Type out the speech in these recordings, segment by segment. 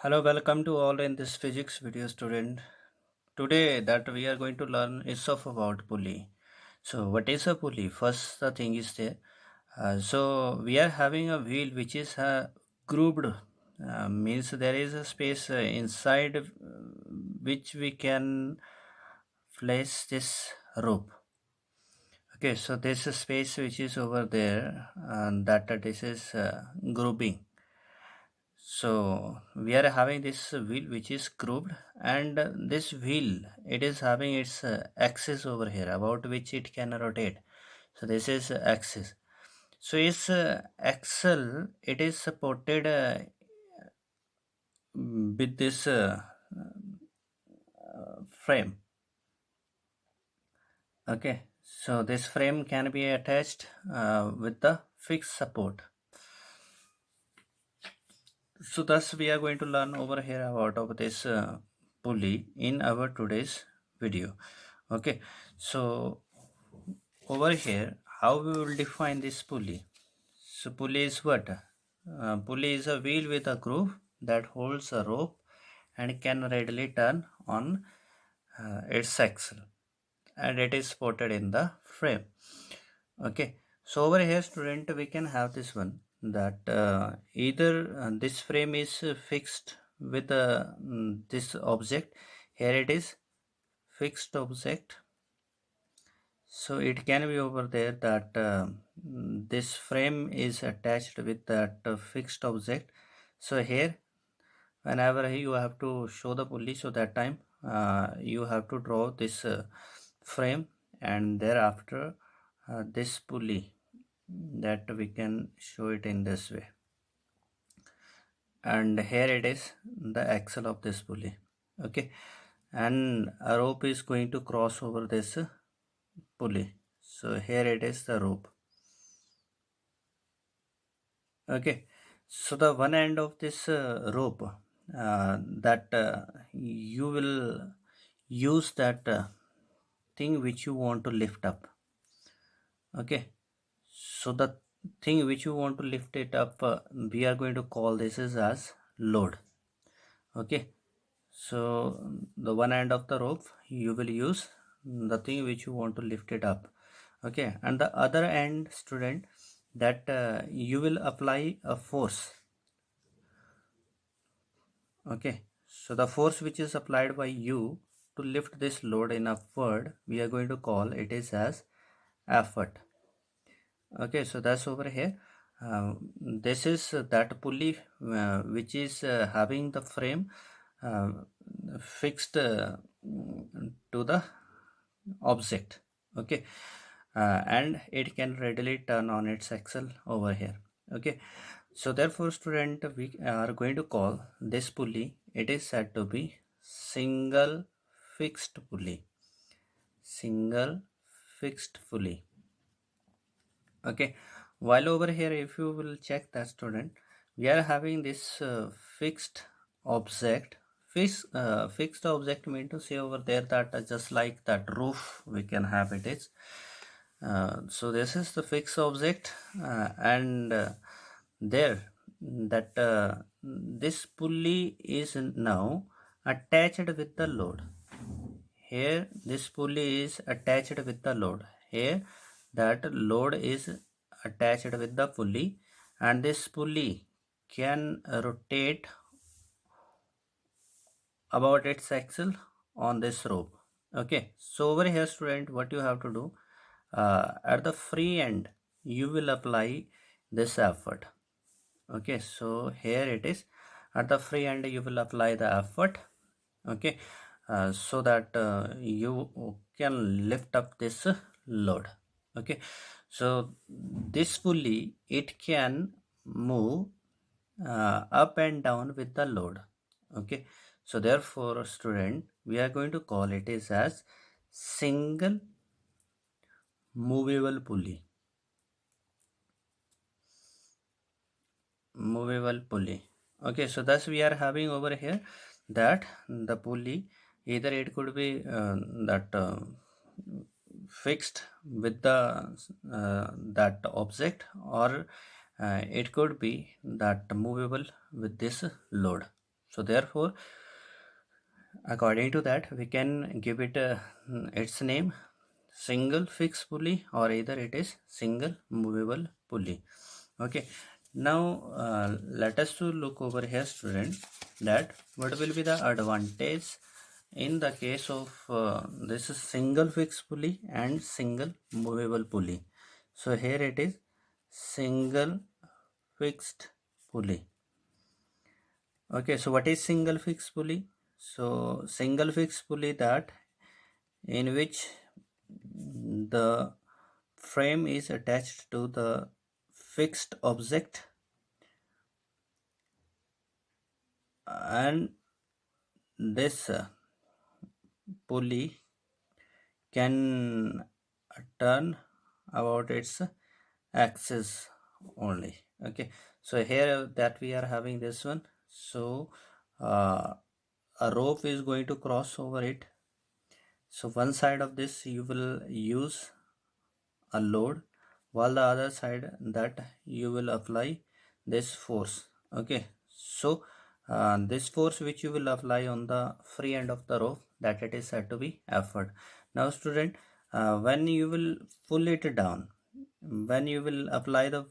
Hello, welcome to all in this physics video student. Today that we are going to learn is of about pulley. So what is a pulley? First the thing is there. So we are having a wheel which is grooved, means there is a space inside which we can place this rope. Okay, so this space which is over there, that this is grouping. So we are having this wheel which is grooved, and this wheel it is having its axis over here about which it can rotate. So this is axis. So its axle it is supported with this frame. Okay, so this frame can be attached with the fixed support. So thus we are going to learn over here about this pulley in our today's video. Okay, so over here how we will define this pulley. So pulley is what? Pulley is a wheel with a groove that holds a rope and can readily turn on its axle, and it is supported in the frame. Okay, so over here student we can have this one that either this frame is fixed with this object. Here it is fixed object, so it can be over there that this frame is attached with that fixed object. So here whenever you have to show the pulley, so that time you have to draw this frame, and thereafter this pulley that we can show it in this way, and here it is the axle of this pulley. Okay, and a rope is going to cross over this pulley. So here it is the rope. Okay, so the one end of this rope that you will use that thing which you want to lift up. Okay, so the thing which you want to lift it up, we are going to call this as load. Okay, so the one end of the rope you will use the thing which you want to lift it up. Okay, and the other end student that you will apply a force. Okay, so the force which is applied by you to lift this load in upward, we are going to call it is as effort. Okay, so that's over here. This is that pulley which is having the frame uh, fixed to the object. Okay, and it can readily turn on its axle over here. Okay, so therefore student we are going to call this pulley, it is said to be single fixed pulley. Single fixed pulley. Okay, while over here if you will check that student, we are having this fixed object. Fixed object mean to say over there that just like that roof we can have it is. So this is the fixed object, and there that this pulley is now attached with the load. Here this pulley is attached with the load. Here that load is attached with the pulley, and this pulley can rotate about its axle on this rope. Okay, so over here student what you have to do, at the free end you will apply this effort. Okay, so here it is, at the free end you will apply the effort. Okay, so that you can lift up this load. Okay, so this pulley it can move up and down with the load. Okay, so therefore student we are going to call it is as single movable pulley. Movable pulley. Okay, so thus we are having over here that the pulley either it could be that fixed with the that object, or it could be that movable with this load. So therefore, according to that, we can give it its name single fixed pulley, or either it is single movable pulley. Okay, now let us to look over here, student, that what will be the advantage in the case of this is single fixed pulley and single movable pulley. So here it is single fixed pulley. Okay, so what is single fixed pulley? So single fixed pulley, that in which the frame is attached to the fixed object, and this pulley can turn about its axis only. Okay, so here that we are having this one, so a rope is going to cross over it. So one side of this you will use a load, while the other side that you will apply this force. Okay, so this force which you will apply on the free end of the rope, that it is said to be effort. Now student, when you will pull it down, when you will apply the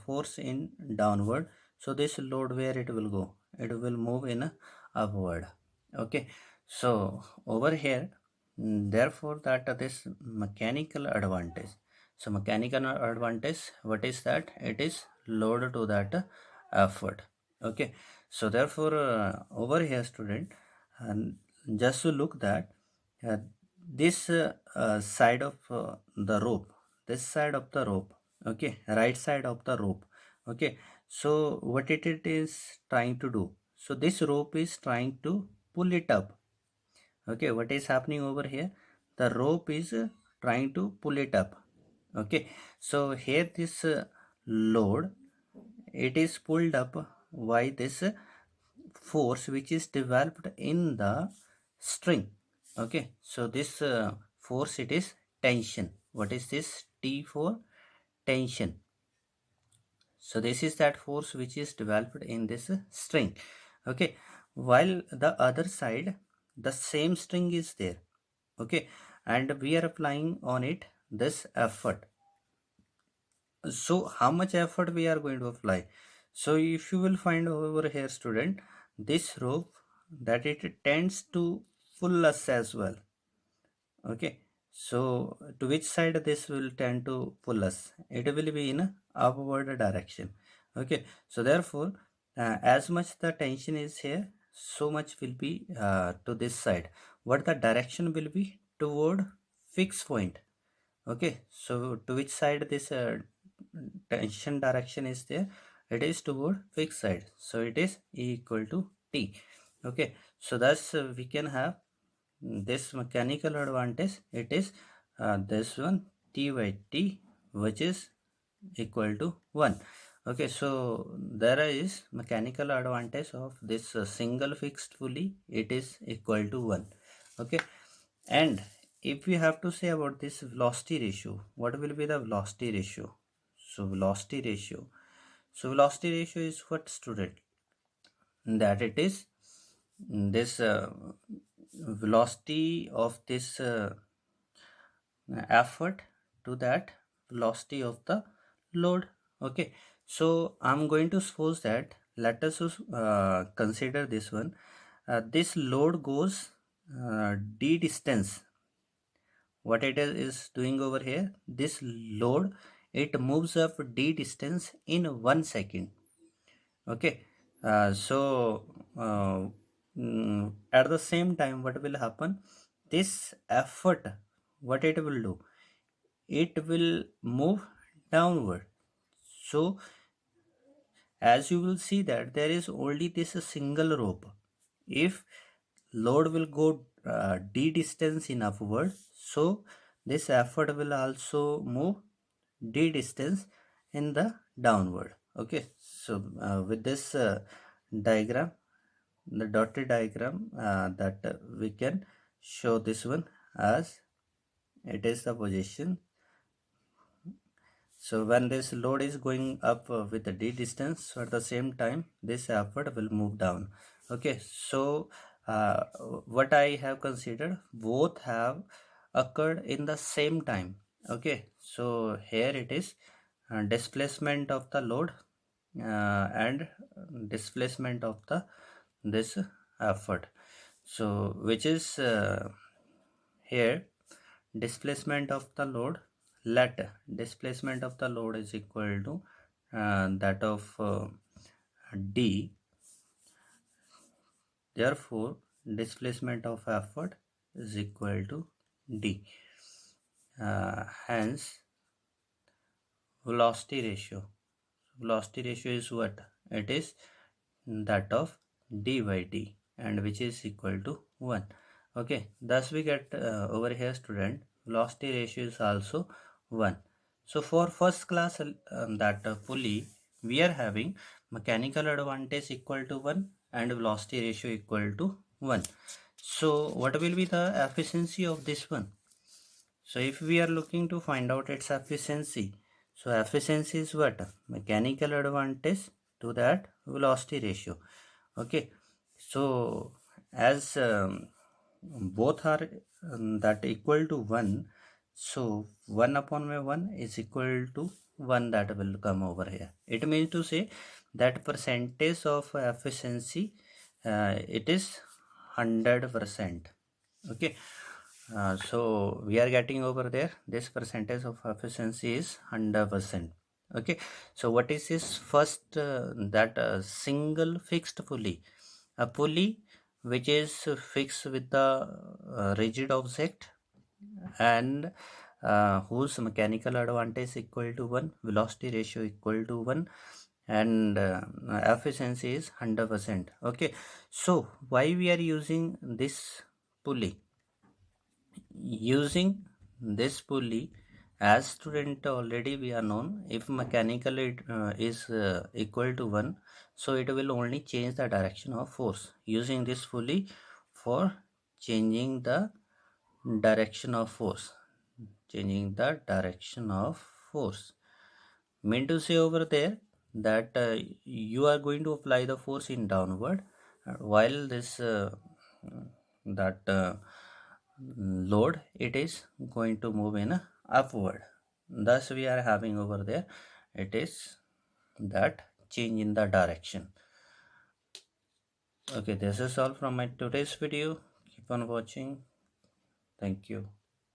force in downward, so this load, where it will go, it will move in upward. Okay, so over here, therefore that this mechanical advantage. So mechanical advantage, what is that? It is load to that effort. Okay, so therefore over here, student, just to look that uh, this side of the rope, this side of the rope, okay, right side of the rope. Okay, so what it is trying to do, so this rope is trying to pull it up. Okay, what is happening over here, the rope is trying to pull it up. Okay, so here this load, it is pulled up by this force which is developed in the string. Okay, so this force, it is tension. What is this? T for tension. So this is that force which is developed in this string. Okay, while the other side, the same string is there. Okay, and we are applying on it this effort. So how much effort we are going to apply? So if you will find over here, student, this rope, that it tends to pull us as well. Okay, so to which side this will tend to pull us? It will be in upward direction. Okay, so therefore as much the tension is here, so much will be to this side. What the direction will be? Toward fixed point. Okay, so to which side this tension direction is there? It is toward fixed side, so it is E equal to T. Okay, so thus we can have this mechanical advantage. It is this one, T by T, which is equal to 1. Okay, so there is mechanical advantage of this single fixed pulley, it is equal to 1. Okay, and if we have to say about this velocity ratio, what will be the velocity ratio? So velocity ratio, is what, student? That it is this velocity of this effort to that velocity of the load. Okay, so I'm going to suppose that, let us consider this one. This load goes d distance. What it is doing over here, this load, it moves up d distance in 1 second. Okay, so at the same time, what will happen, this effort, what it will do, it will move downward. So as you will see that there is only this single rope. If load will go d distance in upward, so this effort will also move d distance in the downward. Okay, so with this diagram, the dotted diagram, that we can show this one as it is the position. So when this load is going up with the d distance, so at the same time this effort will move down. Okay, so what I have considered, both have occurred in the same time. Okay, so here it is displacement of the load and displacement of the this effort. So which is here displacement of the load, let displacement of the load is equal to that of d. Therefore displacement of effort is equal to d. Hence velocity ratio is what? It is that of d by d, and which is equal to 1. Okay, thus we get over here, student, velocity ratio is also 1. So for first class that pulley, we are having mechanical advantage equal to 1 and velocity ratio equal to 1. So what will be the efficiency of this one? So if we are looking to find out its efficiency, so efficiency is what? Mechanical advantage to that velocity ratio. Okay, so as both are that equal to 1, so 1 upon 1 is equal to 1, that will come over here. It means to say that percentage of efficiency, it is 100%. Okay, so we are getting over there, this percentage of efficiency is 100%. Okay, so what is this first that single fixed pulley, a pulley which is fixed with the rigid object and whose mechanical advantage equal to 1, velocity ratio equal to 1, and efficiency is 100%. Okay, so why we are using this pulley? Using this pulley, as student already we are known, if mechanical is equal to 1, so it will only change the direction of force. Using this pulley for changing the direction of force, mean to say over there that you are going to apply the force in downward, while this that load, it is going to move in upward. Thus we are having over there, it is that change in the direction. Okay, this is all from my today's video. Keep on watching. Thank you.